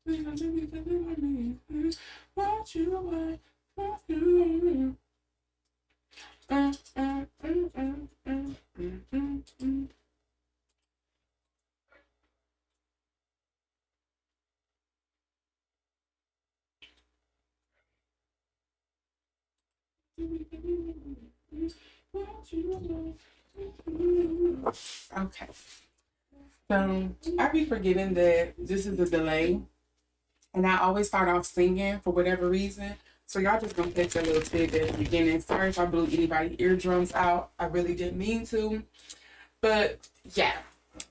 What you want. Okay. So I be forgetting that this is a delay, and I always start off singing for whatever reason. So y'all just gonna catch a little bit at the beginning. Sorry if I blew anybody's eardrums out. I really didn't mean to. But yeah.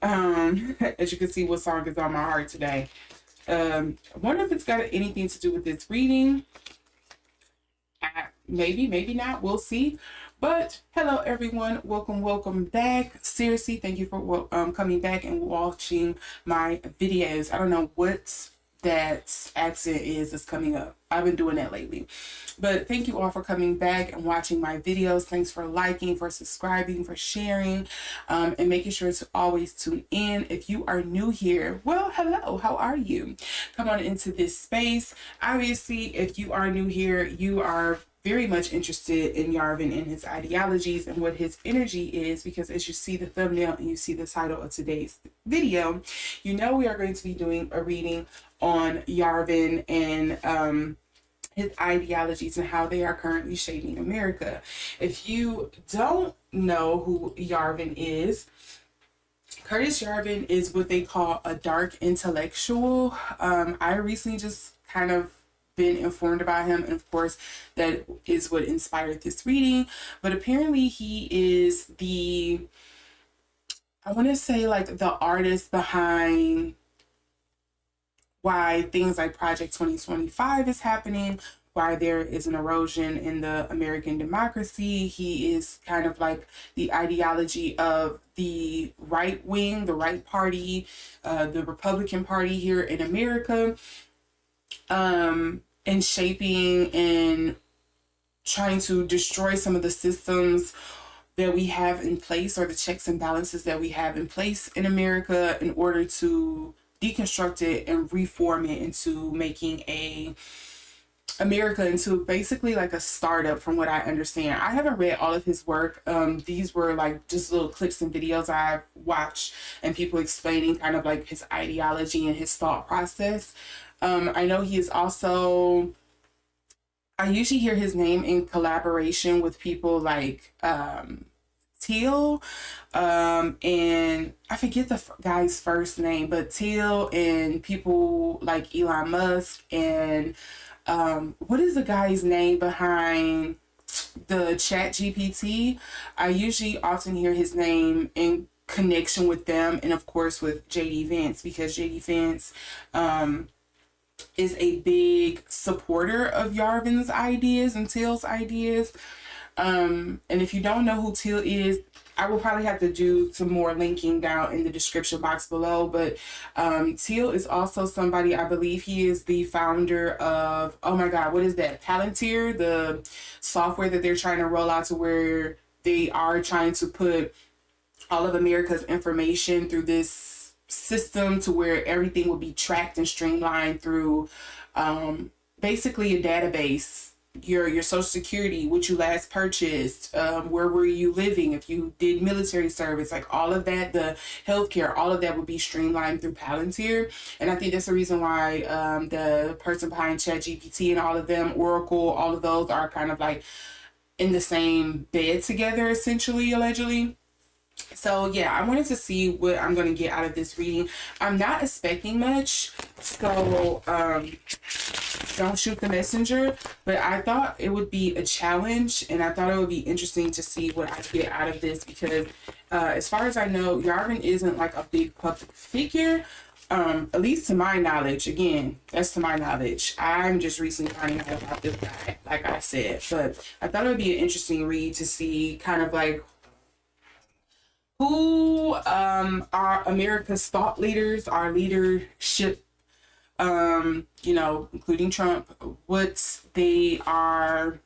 As you can see, what song is on my heart today. I wonder if it's got anything to do with this reading. Maybe, maybe not. We'll see. But hello, everyone. Welcome back. Seriously, thank you for coming back and watching my videos. I don't know what that accent is that's coming up. I've been doing that lately. But thank you all for coming back and watching my videos. Thanks for liking, for subscribing, for sharing, and making sure to always tune in. If you are new here, well, hello, how are you? Come on into this space. Obviously, if you are new here, you are very much interested in Yarvin and his ideologies and what his energy is, because as you see the thumbnail and you see the title of today's video, you know we are going to be doing a reading on Yarvin and his ideologies and how they are currently shaping America. If you don't know who Yarvin is, Curtis Yarvin is what they call a dark intellectual. I recently just kind of been informed about him, and of course that is what inspired this reading. But apparently he is the, I want to say, like the artist behind why things like Project 2025 is happening, why there is an erosion in the American democracy. He is kind of like the ideology of the right wing, the right party, the Republican Party here in America, and shaping and trying to destroy some of the systems that we have in place, or the checks and balances that we have in place in America, in order to deconstruct it and reform it into making America into basically like a startup, from what I understand. I haven't read all of his work. These were like just little clips and videos I've watched, and people explaining kind of like his ideology and his thought process. I know he is also, I usually hear his name in collaboration with people like Teal, and I forget the guy's first name, but Teal and people like Elon Musk and what is the guy's name behind the Chat GPT? I usually often hear his name in connection with them, and of course with JD Vance, because JD Vance is a big supporter of Yarvin's ideas and Teal's ideas. And if you don't know who Teal is, I will probably have to do some more linking down in the description box below. But Teal is also somebody, I believe he is the founder of, oh my God, what is that? Palantir, the software that they're trying to roll out, to where they are trying to put all of America's information through this system, to where everything will be tracked and streamlined through basically a database. Your social security, what you last purchased, where were you living, if you did military service, like all of that, the healthcare, all of that would be streamlined through Palantir. And I think that's the reason why the person behind ChatGPT and all of them, Oracle, all of those are kind of like in the same bed together, essentially, allegedly. So yeah, I wanted to see what I'm going to get out of this reading. I'm not expecting much, so don't shoot the messenger, but I thought it would be a challenge, and I thought it would be interesting to see what I get out of this, because as far as I know, Yarvin isn't like a big public figure, at least to my knowledge. Again, that's to my knowledge. I'm just recently finding out about this guy, like I said, but I thought it would be an interesting read to see kind of like who are America's thought leaders, our leadership, you know, including Trump, what they are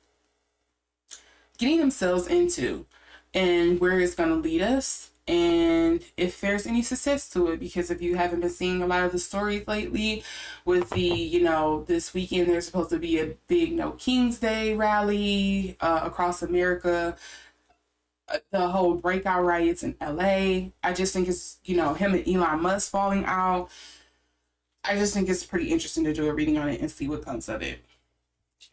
getting themselves into and where it's going to lead us. and if there's any success to it, because if you haven't been seeing a lot of the stories lately with the, you know, this weekend there's supposed to be a big No King's Day rally across America, the whole breakout riots in LA. I just think it's, you know, him and Elon Musk falling out. I just think it's pretty interesting to do a reading on it and see what comes of it.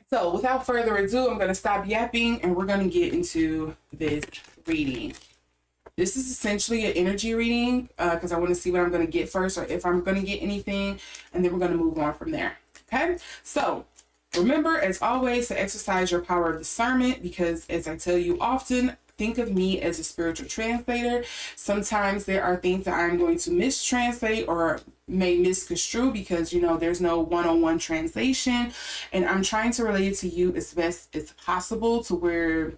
So without further ado, I'm going to stop yapping and we're going to get into this reading. This is essentially an energy reading because I want to see what I'm going to get first, or if I'm going to get anything, and then we're going to move on from there. Okay, so remember, as always, to exercise your power of discernment, because as I tell you often, think of me as a spiritual translator. Sometimes there are things that I'm going to mistranslate or may misconstrue because, you know, there's no one-on-one translation, and I'm trying to relate it to you as best as possible to where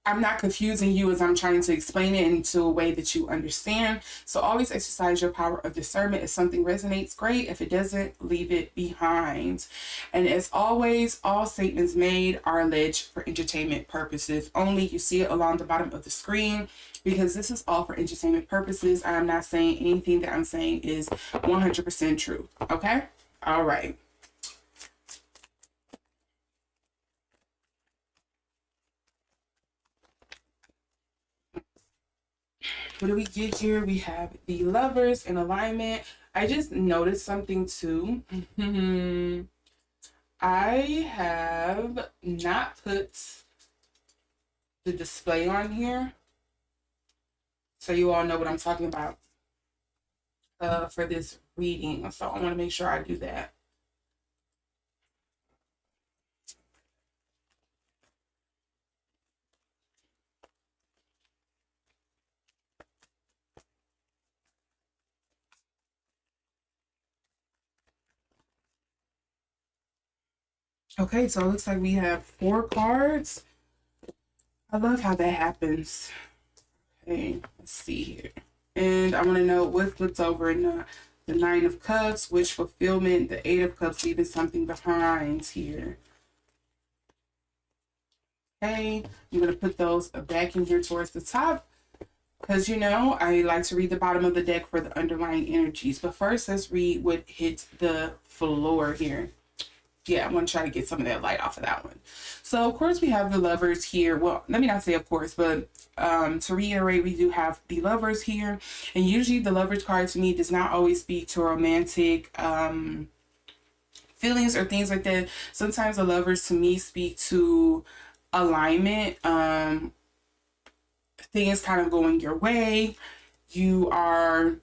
I'm not confusing you as I'm trying to explain it into a way that you understand. So always exercise your power of discernment. If something resonates, great. If it doesn't, leave it behind. And as always, all statements made are alleged for entertainment purposes only. You see it along the bottom of the screen because this is all for entertainment purposes. I'm not saying anything that I'm saying is 100% true. Okay? All right. What do we get here? We have the Lovers in alignment. I just noticed something too. I have not put the display on here, so you all know what I'm talking about for this reading. So I want to make sure I do that. Okay, so it looks like we have 4 cards. I love how that happens. Okay, let's see here. And I want to know what flips over in the 9 of Cups, wish fulfillment, the 8 of Cups, leaving something behind here. Okay, I'm going to put those back in here towards the top because, you know, I like to read the bottom of the deck for the underlying energies. But first, let's read what hits the floor here. Yeah, I'm going to try to get some of that light off of that one. So, of course, we have the Lovers here. Well, let me not say of course, but to reiterate, we do have the Lovers here. And usually the Lovers card to me does not always speak to romantic feelings or things like that. Sometimes the Lovers to me speak to alignment. Things kind of going your way. You are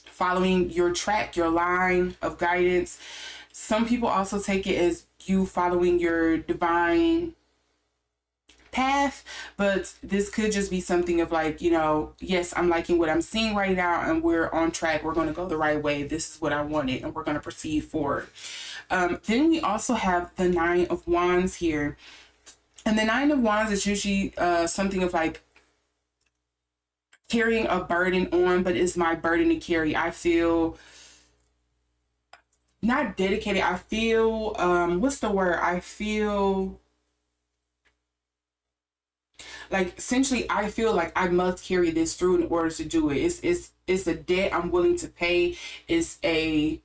following your track, your line of guidance. Some people also take it as you following your divine path, but this could just be something of like, you know, yes, I'm liking what I'm seeing right now and we're on track. We're going to go the right way. This is what I wanted and we're going to proceed forward. Then we also have the 9 of Wands here. And the 9 of Wands is usually something of like carrying a burden on, but it's my burden to carry. I feel not dedicated. I feel what's the word? I feel like essentially I feel like I must carry this through in order to do it. It's a debt I'm willing to pay. It's a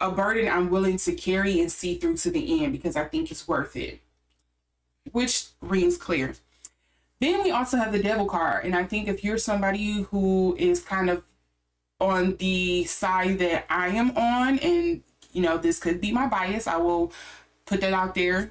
burden I'm willing to carry and see through to the end because I think it's worth it, which rings clear. Then we also have the Devil card. And I think if you're somebody who is kind of on the side that I am on, and, you know, this could be my bias, I will put that out there,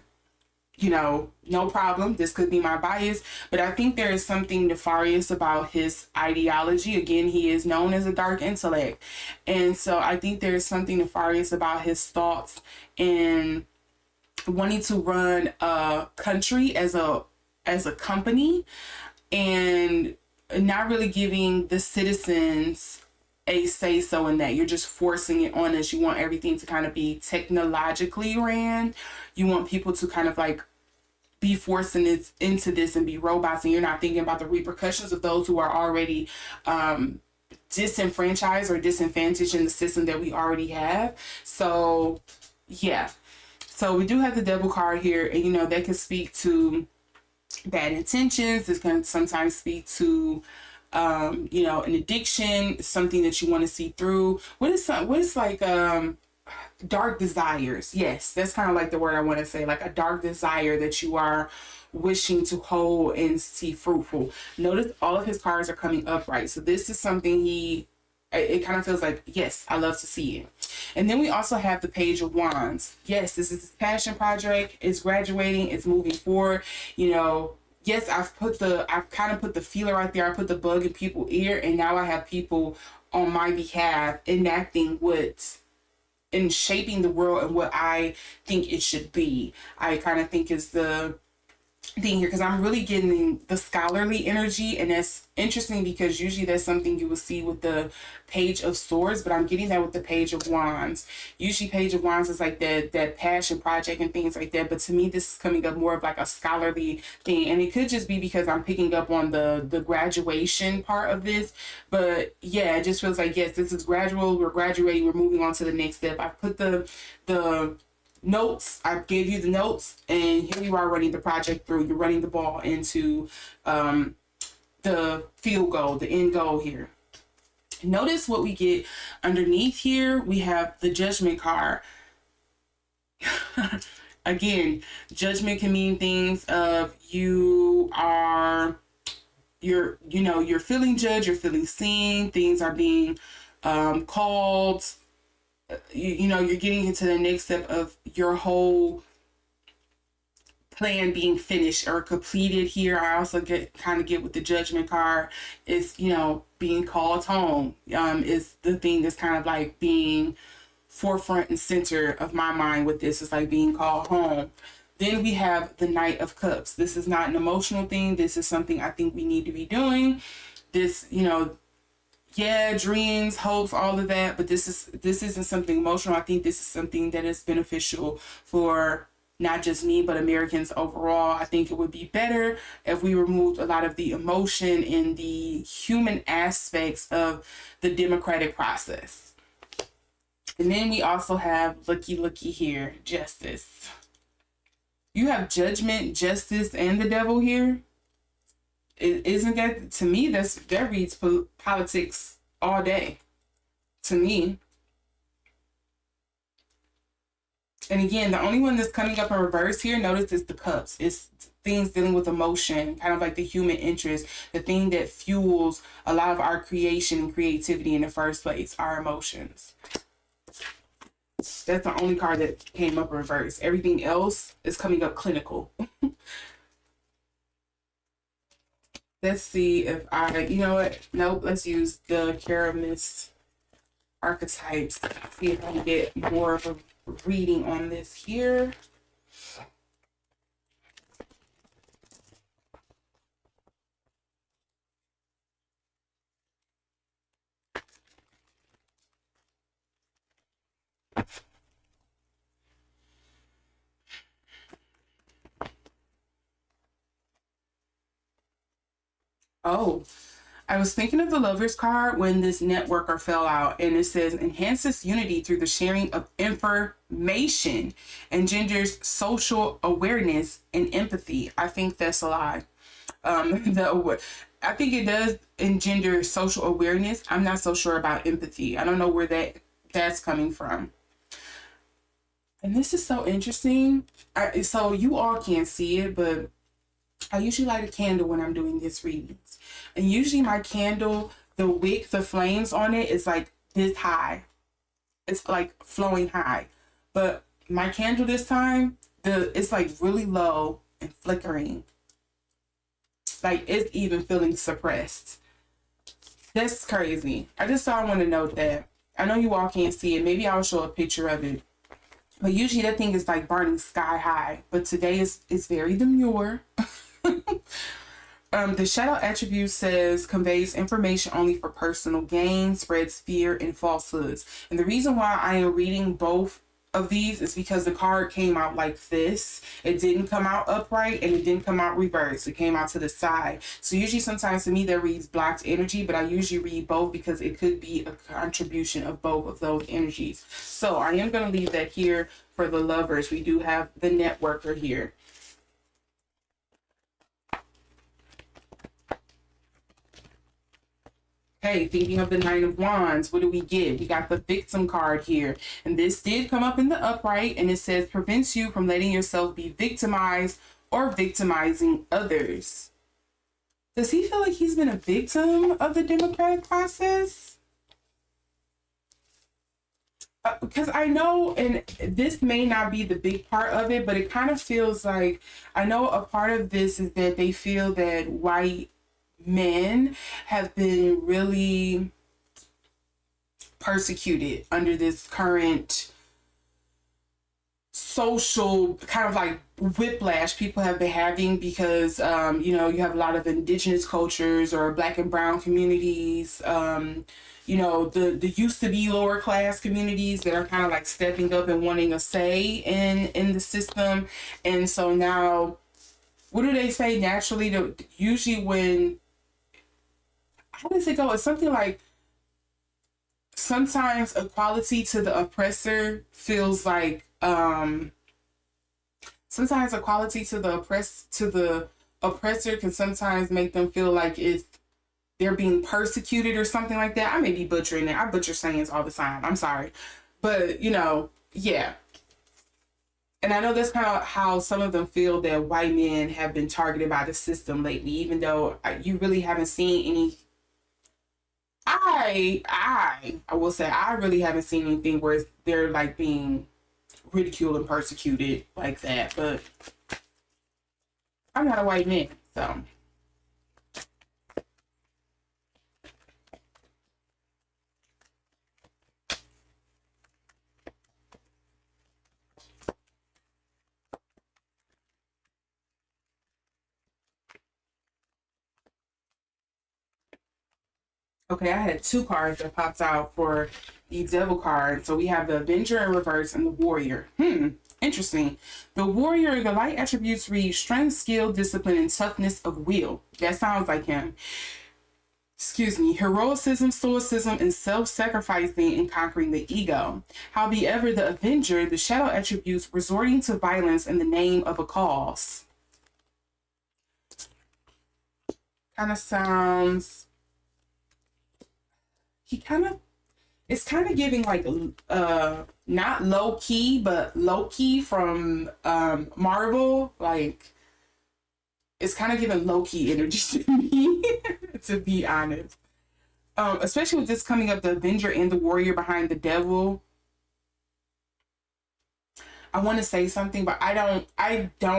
you know, no problem. This could be my bias. But I think there is something nefarious about his ideology. Again, he is known as a dark intellect. And so I think there is something nefarious about his thoughts and wanting to run a country as a company and not really giving the citizens a say so in that. You're just forcing it on us. You want everything to kind of be technologically ran. You want people to kind of like be forcing it into this and be robots, and you're not thinking about the repercussions of those who are already disenfranchised or disadvantaged in the system that we already have. So yeah. So we do have the devil card here, and you know, that can speak to bad intentions. This can sometimes speak to you know, an addiction, something that you want to see through. What is like dark desires? Yes, that's kind of like the word I want to say, like a dark desire that you are wishing to hold and see fruitful. Notice all of his cards are coming upright. So this is something it kind of feels like, yes, I love to see it. And then we also have the Page of Wands. Yes, this is his passion project. It's graduating. It's moving forward. You know, yes, I've kind of put the feeler out there. I put the bug in people's ear, and now I have people on my behalf enacting and shaping the world and what I think it should be. I kind of think is the thing here, because I'm really getting the scholarly energy, and that's interesting because usually that's something you will see with the Page of Swords, but I'm getting that with the Page of Wands. Usually Page of Wands is like that passion project and things like that, but to me this is coming up more of like a scholarly thing, and it could just be because I'm picking up on the graduation part of this. But yeah, it just feels like, yes, this is gradual, we're graduating, we're moving on to the next step. I put the notes, I gave you the notes, and here you are running the project through. You're running the ball into the field goal, the end goal here. Notice what we get underneath here. We have the Judgment card. Again, judgment can mean things of you're feeling judged, you're feeling seen, things are being called. You know, you're getting into the next step of your whole plan being finished or completed here. I also get with the Judgment card is, you know, being called home is the thing that's kind of like being forefront and center of my mind with this. Is like being called home. Then we have the Knight of Cups. This is not an emotional thing. This is something I think we need to be doing. This, you know, yeah, dreams, hopes, all of that, but this isn't something emotional. I think this is something that is beneficial for not just me, but Americans overall. I think it would be better if we removed a lot of the emotion and the human aspects of the democratic process. And then we also have looky here, Justice. You have Judgment, Justice, and the Devil here. Isn't that, to me, that reads politics all day, to me. And again, the only one that's coming up in reverse here, notice, is the Cups. It's things dealing with emotion, kind of like the human interest, the thing that fuels a lot of our creation and creativity in the first place, our emotions. That's the only card that came up in reverse. Everything else is coming up clinical. Let's see if you know what? Nope, let's use the Myss Archetypes. See if I can get more of a reading on this here. Oh, I was thinking of the Lovers card when this networker fell out, and it says enhances unity through the sharing of information, engenders social awareness and empathy. I think that's a lie. I think it does engender social awareness. I'm not so sure about empathy. I don't know where that's coming from. And this is so interesting. So you all can't see it, but I usually light a candle when I'm doing this readings. And usually my candle, the wick, the flames on it is like this high. It's like flowing high. But my candle this time, it's like really low and flickering. Like it's even feeling suppressed. That's crazy. I want to note that. I know you all can't see it. Maybe I'll show a picture of it. But usually that thing is like burning sky high. But today it's very demure. The shadow attribute says conveys information only for personal gain, spreads fear and falsehoods. And the reason why I am reading both of these is because the card came out like this. It didn't come out upright and it didn't come out reversed. It came out to the side. So usually sometimes to me that reads blocked energy, but I usually read both because it could be a contribution of both of those energies. So I am going to leave that here for the lovers. We do have the networker here. Okay, thinking of the Nine of Wands, what do we get? We got the victim card here. And this did come up in the upright, and it says, prevents you from letting yourself be victimized or victimizing others. Does he feel like he's been a victim of the democratic process? Because I know, and this may not be the big part of it, but it kind of feels like, I know a part of this is that they feel that white men have been really persecuted under this current social kind of like whiplash people have been having because you know, you have a lot of indigenous cultures or black and brown communities, you know, the used to be lower class communities that are kind of like stepping up and wanting a say in the system. And so now, what do they say naturally? Usually when, how does it go? It's something like, sometimes equality to the oppressor feels like, sometimes equality to the oppressor can sometimes make them feel like they're being persecuted or something like that. I may be butchering it. I butcher sayings all the time. I'm sorry. But, you know, yeah. And I know that's kind of how some of them feel that white men have been targeted by the system lately, even though you really haven't seen any. I will say I really haven't seen anything where they're like being ridiculed and persecuted like that. But I'm not a white man, so. Okay, I had two cards that popped out for the Devil card. So we have the Avenger in reverse and the Warrior. Interesting. The Warrior, the light attributes read strength, skill, discipline, and toughness of will. That sounds like him. Excuse me. Heroicism, stoicism, and self-sacrificing and conquering the ego. However, the Avenger, the shadow attributes resorting to violence in the name of a cause. Kind of sounds... it's kind of giving like not low key but low key from Marvel. Like it's kind of giving low key energy to me to be honest, especially with this coming up, the Avenger and the Warrior behind the Devil. I want to say something, but I don't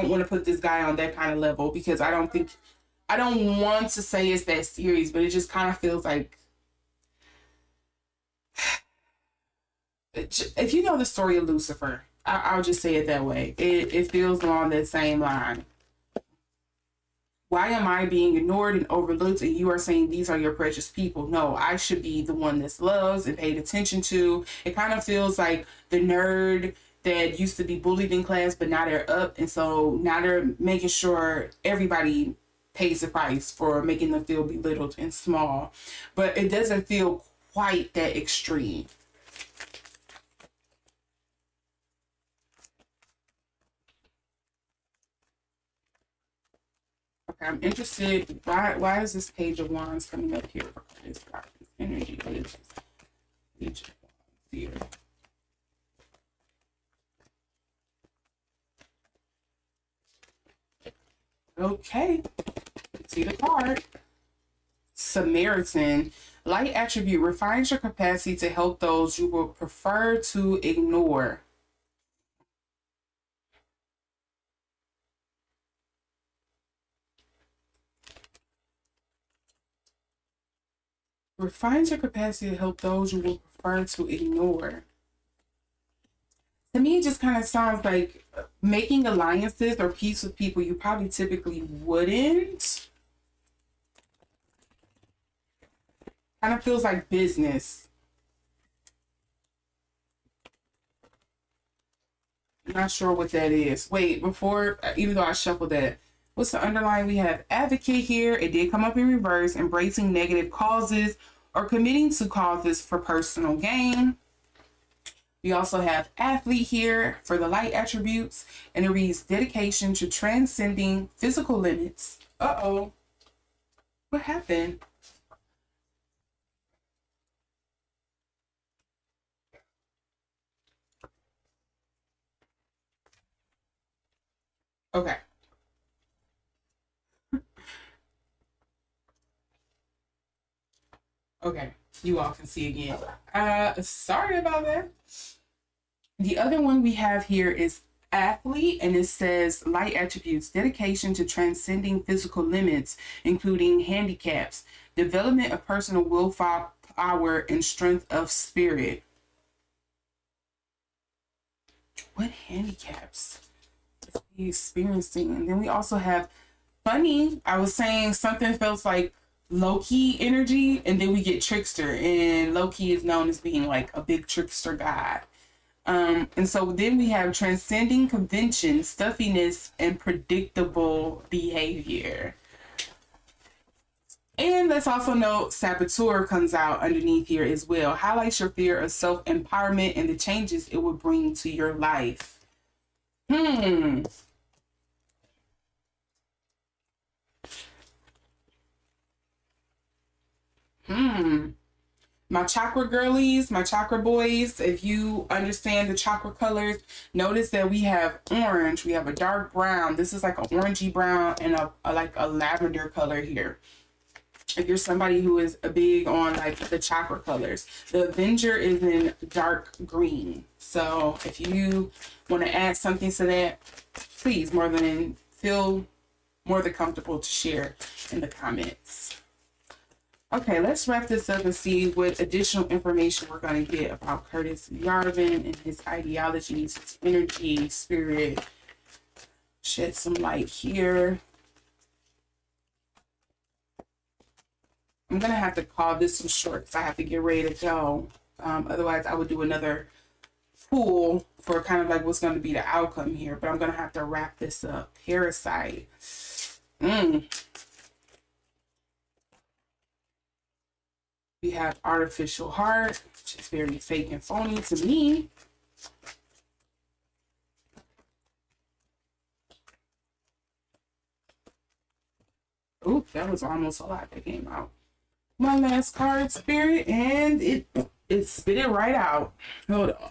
want to put this guy on that kind of level because I don't want to say it's that serious, but it just kind of feels like, if you know the story of Lucifer, I'll just say it that way. It feels along that same line. Why am I being ignored and overlooked and you are saying these are your precious people? No, I should be the one that's loved and paid attention to. It kind of feels like the nerd that used to be bullied in class, but now they're up. And so now they're making sure everybody pays the price for making them feel belittled and small. But it doesn't feel quite that extreme. I'm interested. Why is this Page of Wands coming up here for this card? Energy. What is this? Page of Wands here. Okay. Let's see the card. Samaritan. Light attribute refines your capacity to help those you would prefer to ignore. Refines your capacity to help those you would prefer to ignore. To me, it just kind of sounds like making alliances or peace with people you probably typically wouldn't. Kind of feels like business. Not sure what that is. Wait, before, even though I shuffled that, what's the underlying? We have advocate here. It did come up in reverse, embracing negative causes or committing to causes for personal gain. We also have athlete here for the light attributes, and it reads dedication to transcending physical limits. Uh-oh. What happened? Okay. Okay. You all can see again. Sorry about that. The other one we have here is athlete, and it says light attributes, dedication to transcending physical limits, including handicaps, development of personal willpower, power, and strength of spirit. What handicaps is he experiencing? And then we also have funny. I was saying something feels like low-key energy, and then we get trickster, and low-key is known as being like a big trickster god. And so then we have transcending convention, stuffiness, and predictable behavior. And let's also note saboteur comes out underneath here as well. Highlights your fear of self-empowerment and the changes it will bring to your life. My chakra girlies, my chakra boys, if you understand the chakra colors, notice that we have orange, we have a dark brown. This is like an orangey brown and a like a lavender color here. If you're somebody who is big on like the chakra colors, the Avenger is in dark green. So if you want to add something to that, please feel more than comfortable to share in the comments. Okay, let's wrap this up and see what additional information we're going to get about Curtis Yarvin and his ideologies, his energy, spirit. Shed some light here. I'm going to have to call this one short because I have to get ready to go. Otherwise, I would do another pool for kind of like what's going to be the outcome here. But I'm going to have to wrap this up. Parasite. We have artificial heart, which is very fake and phony to me. Oop, that was almost a lot that came out. My last card, spirit, and it spit it right out. Hold on.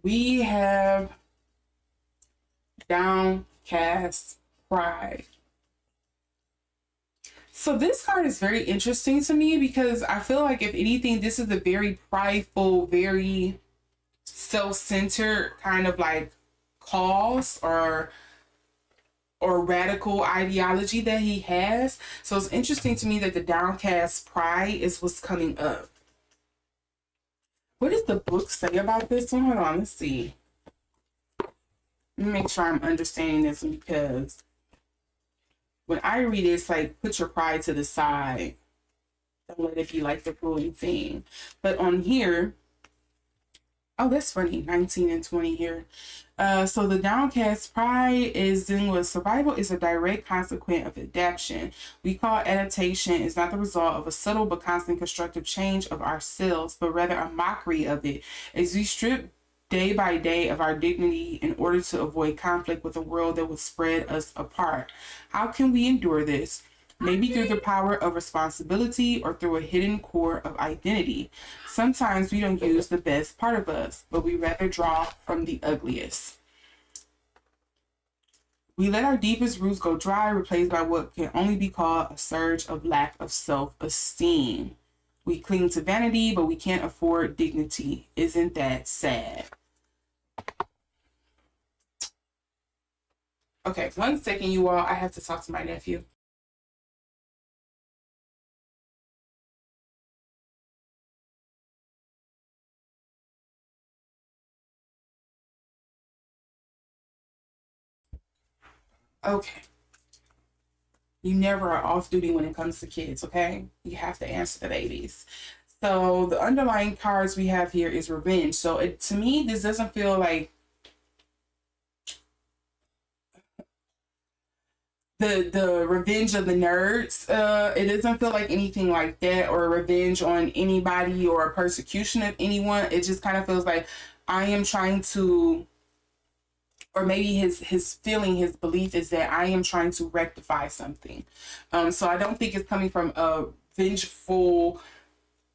We have downcast pride. So this card is very interesting to me because I feel like if anything, this is a very prideful, very self-centered kind of like cause or radical ideology that he has. So it's interesting to me that the downcast pride is what's coming up. What does the book say about this one? Hold on, let's see. Let me make sure I'm understanding this because when I read it, it's like, put your pride to the side. Don't let it be like the ruling thing. But on here, oh, that's funny, 19 and 20 here. So the downcast pride is dealing with survival is a direct consequence of adaptation. We call adaptation is not the result of a subtle but constant constructive change of ourselves, but rather a mockery of it. As we strip day by day of our dignity in order to avoid conflict with a world that would spread us apart. How can we endure this? Maybe through the power of responsibility or through a hidden core of identity. Sometimes we don't use the best part of us, but we rather draw from the ugliest. We let our deepest roots go dry, replaced by what can only be called a surge of lack of self-esteem. We cling to vanity, but we can't afford dignity. Isn't that sad? Okay, 1 second, you all. I have to talk to my nephew. Okay. You never are off duty when it comes to kids, okay? You have to answer the babies. So the underlying cards we have here is revenge. So to me, this doesn't feel like the revenge of the nerds. It doesn't feel like anything like that, or revenge on anybody, or a persecution of anyone. It just kind of feels like I am trying to, or maybe his feeling, his belief is that I am trying to rectify something. So I don't think it's coming from a vengeful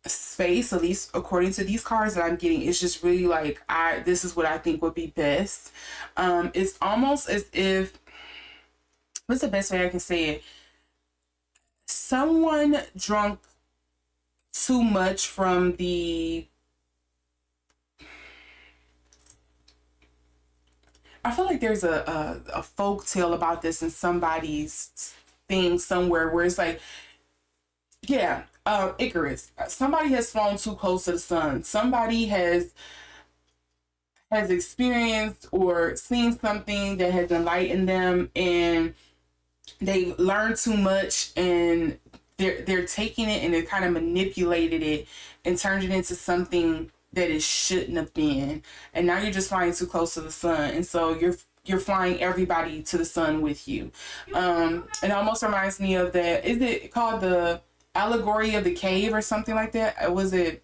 space, at least according to these cards that I'm getting. It's just really like, this is what I think would be best. It's almost as if, what's the best way I can say it? Someone drunk too much from the, I feel like there's a folk tale about this in somebody's thing somewhere, where it's like, yeah, Icarus. Somebody has flown too close to the sun. Somebody has experienced or seen something that has enlightened them, and they've learned too much, and they're taking it and they're kind of manipulated it and turned it into something that it shouldn't have been. And now you're just flying too close to the sun, and so you're flying everybody to the sun with you. It almost reminds me of that. Is it called the allegory of the cave or something like that? Was it,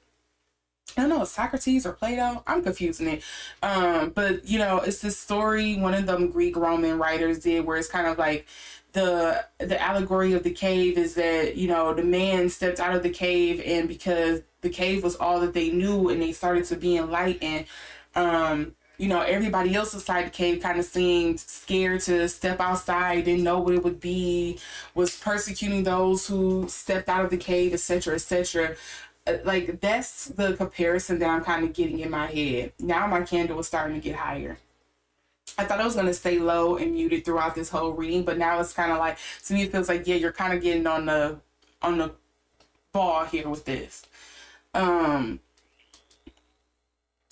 I don't know, Socrates or Plato? I'm confusing it. But you know, it's this story one of them Greek Roman writers did, where it's kind of like the allegory of the cave is that, you know, the man stepped out of the cave, and because the cave was all that they knew and they started to be enlightened, you know, everybody else inside the cave kind of seemed scared to step outside, didn't know what it would be, was persecuting those who stepped out of the cave, etc., etc. Like, that's the comparison that I'm kind of getting in my head. Now my candle is starting to get higher. I thought I was going to stay low and muted throughout this whole reading, but now it's kind of like, to me, it feels like, yeah, you're kind of getting on the ball here with this.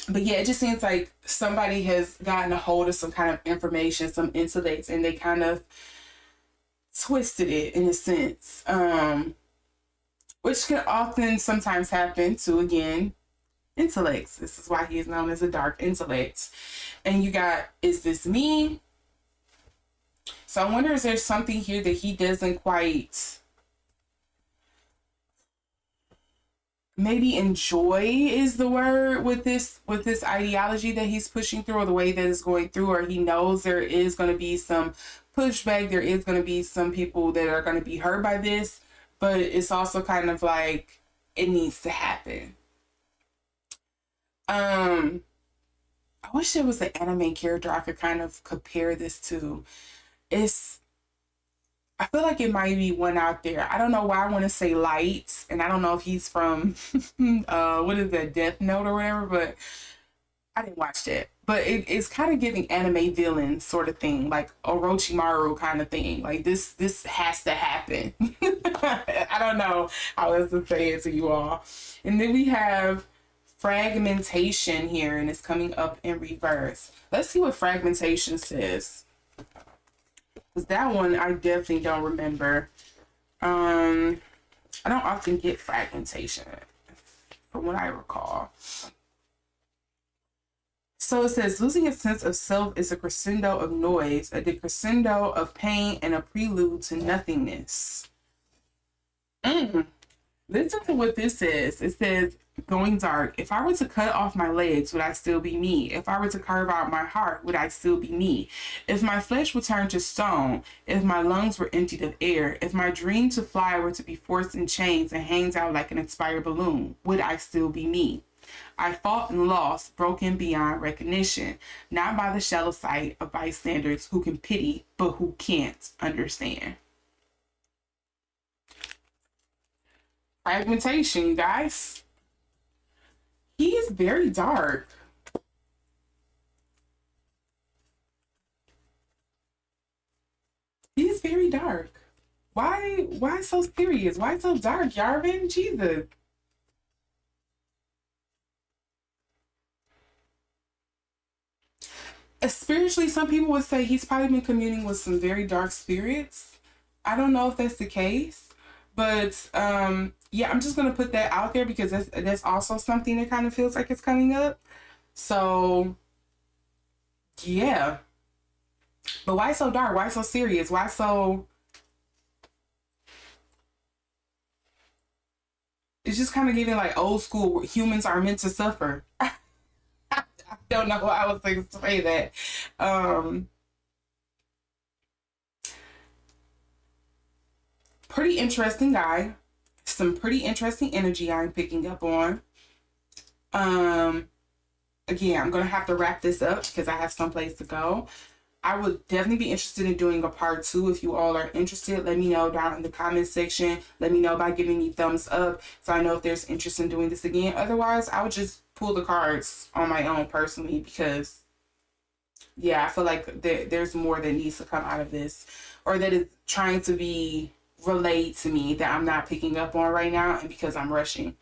But yeah, it just seems like somebody has gotten a hold of some kind of information, some intellect, and they kind of twisted it in a sense, which can often sometimes happen to, again, intellects. This is why he is known as a dark intellect. And you got, is this me? So I wonder, is there something here that he doesn't quite maybe enjoy is the word with this ideology that he's pushing through, or the way that it's going through, or he knows there is going to be some pushback, there is going to be some people that are going to be hurt by this, but it's also kind of like it needs to happen. I wish there was an anime character I could kind of compare this to. I feel like it might be one out there. I don't know why I want to say Light, and I don't know if he's from what is that, Death Note or whatever, but I didn't watch that. But it's kind of giving anime villain sort of thing, like Orochimaru kind of thing. Like, this has to happen. I don't know how else to say it to you all. And then we have fragmentation here, and it's coming up in reverse. Let's see what fragmentation says, because that one I definitely don't remember. I don't often get fragmentation from what I recall. So it says, losing a sense of self is a crescendo of noise, a decrescendo of pain, and a prelude to nothingness. Listen to what this says. It says, going dark. If I were to cut off my legs, would I still be me? If I were to carve out my heart, would I still be me? If my flesh would turn to stone, if my lungs were emptied of air, if my dream to fly were to be forced in chains and hangs out like an expired balloon, would I still be me? I fought and lost, broken beyond recognition, not by the shallow sight of bystanders who can pity, but who can't understand. Fragmentation, you guys. He is very dark. He is very dark. Why so serious? Why so dark, Yarvin? Jesus. Spiritually, some people would say he's probably been communing with some very dark spirits. I don't know if that's the case, but yeah, I'm just gonna put that out there because that's also something that kind of feels like it's coming up. So yeah, but why so dark? Why so serious? Why so? It's just kind of giving like old school. Humans are meant to suffer. I don't know why I was going to say that. Um, Pretty interesting guy. Some pretty interesting energy I'm picking up on. Um, Again, I'm gonna have to wrap this up because I have someplace to go. I would definitely be interested in doing a part 2. If you all are interested, let me know down in the comment section. Let me know by giving me thumbs up so I know if there's interest in doing this again. Otherwise, I would just pull the cards on my own personally because, yeah, I feel like there's more that needs to come out of this, or that is trying to be relayed to me that I'm not picking up on right now and because I'm rushing.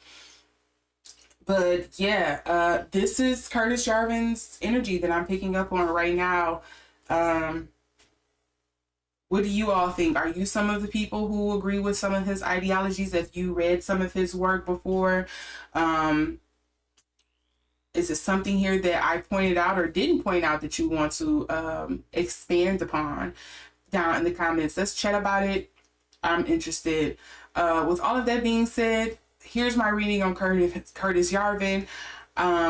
But yeah, this is Curtis Yarvin's energy that I'm picking up on right now. Um, what do you all think? Are you some of the people who agree with some of his ideologies? Have you read some of his work before? Um, is it something here that I pointed out or didn't point out that you want to expand upon? Down in the comments, let's chat about it. I'm interested. With all of that being said, here's my reading on Curtis Yarvin.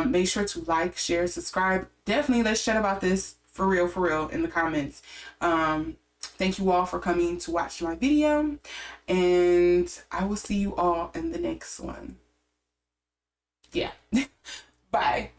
Make sure to like, share, subscribe. Definitely let's chat about this for real in the comments. Thank you all for coming to watch my video, and I will see you all in the next one. Yeah. Bye.